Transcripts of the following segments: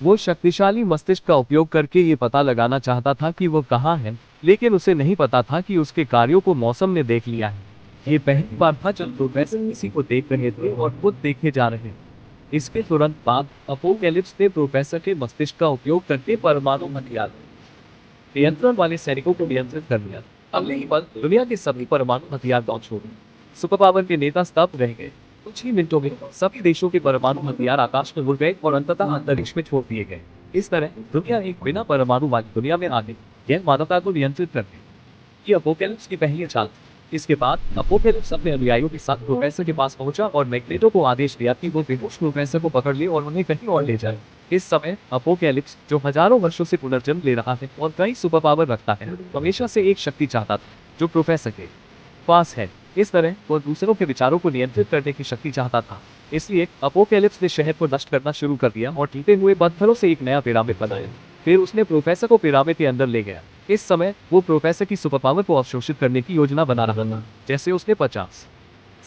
वो शक्तिशाली मस्तिष्क का उपयोग करके ये पता लगाना चाहता था कि वो कहाँ है, लेकिन उसे नहीं पता था कि उसके कार्यों को मौसम ने देख लिया है। ये पहली बार था जब प्रोफेसर किसी को देख रहे थे और खुद देखे जा रहे थे। इसके तुरंत बाद अपोकैलिप्स ने प्रोफेसर के मस्तिष्क का उपयोग करके परमाणु हथियार नियंत्रण वाले सैनिकों को नियंत्रित कर लिया। अगले ही पल दुनिया के सभी परमाणु हथियार लॉन्च हो गए। सुपर पावर के नेता स्तब्ध रह गए। कुछ ही मिनटों में सभी देशों के परमाणु हथियार आकाश में उड़ गए और अंततः अंतरिक्ष में छोड़ दिए गए। इस तरह दुनिया एक बिना परमाणु वाली दुनिया में आ गई। यह मानवता को नियंत्रित करती ये अपोकैलिप्स की पहली चाल थी। इसके बाद अपोकैलिप्स अपने अनुयायियों के साथ प्रोफेसर के पास पहुंचा और मैग्नेटो को आदेश दिया कि वो बेहोश प्रोफेसर को पकड़ ले और उन्हें कहीं और ले जाए। इस समय अपोकैलिप्स, जो हजारों वर्षों से पुनर्जन्म ले रहा है और कई सुपर पावर रखता है, हमेशा से एक शक्ति चाहता था जो प्रोफेसर के पास है। इस तरह वो दूसरों के विचारों को नियंत्रित करने की शक्ति चाहता था। इसलिए अपोकैलिप्स ने शहर को नष्ट करना शुरू कर दिया और टूटे हुए पत्थरों से एक नया पिरामिड बनाया। फिर उसने प्रोफेसर को पिरामिड के अंदर ले गया। इस समय वो प्रोफेसर की सुपर पावर को अवशोषित करने की योजना बना रहा था, जैसे उसने 50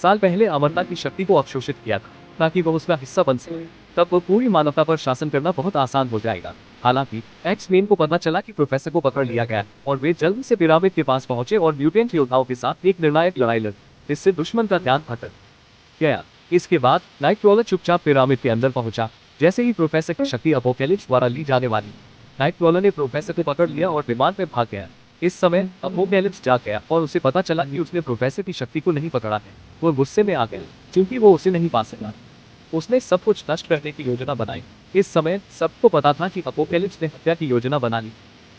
साल पहले अमरता की शक्ति को अवशोषित किया था ताकि वो उसका हिस्सा बन सके। तब वो पूरी मानवता पर शासन करना बहुत आसान हो जाएगा। हालांकि एक्स-मेन को पता चला कि प्रोफेसर को पकड़ लिया गया और वे जल्दी से पिरामिड के पास पहुंचे और म्यूटेंट योद्धाओं के साथ एक निर्णायक लड़ाई लड़ी। इससे दुश्मन का ध्यान भटक गया। इसके बाद नाइटक्रॉलर चुपचाप पिरामिड के अंदर पहुंचा। जैसे ही प्रोफेसर की शक्ति अपोकैलिप्स द्वारा ली जाने वाली, नाइटक्रॉलर ने प्रोफेसर को पकड़ लिया और विमान में भाग गया। इस समय अपोकैलिप्स जाग गया और उसे पता चला कि उसने प्रोफेसर की शक्ति को नहीं पकड़ा है। वो गुस्से में आ गया क्योंकि वो उसे नहीं पा सका। उसने सब कुछ नष्ट करने की योजना बनाई। इस समय सबको पता था कि अपोकैलिप्स ने हत्या की योजना बना ली।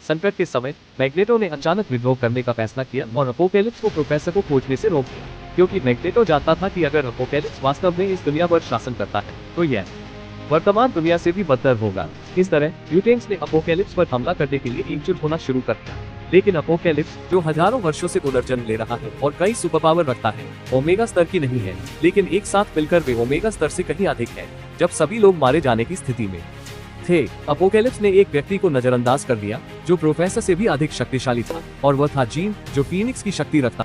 संकट के समय मैग्नेटो ने अचानक विद्रोह करने का फैसला किया और अपोकैलिप्स को प्रोफेसर को खोजने से रोक दिया, क्योंकि मैग्नेटो जानता था कि अगर अपोकैलिप्स वास्तव में इस दुनिया पर शासन करता है तो यह वर्तमान दुनिया से भी बदतर होगा। इस तरह म्यूटेंट्स ने अपोकैलिप्स पर हमला करने के लिए एकजुट होना शुरू कर दिया। लेकिन अपोकैलिप्स, जो हजारों वर्षों से पुनर्जन्म ले रहा है और कई सुपर पावर रखता है, ओमेगा स्तर की नहीं है, लेकिन एक साथ मिलकर वे ओमेगा स्तर से कहीं अधिक है। जब सभी लोग मारे जाने की स्थिति में थे, अपोकैलिप्स ने एक व्यक्ति को नजरअंदाज कर दिया जो प्रोफेसर से भी अधिक शक्तिशाली था, और वह था जीन, जो फीनिक्स की शक्ति रखता था।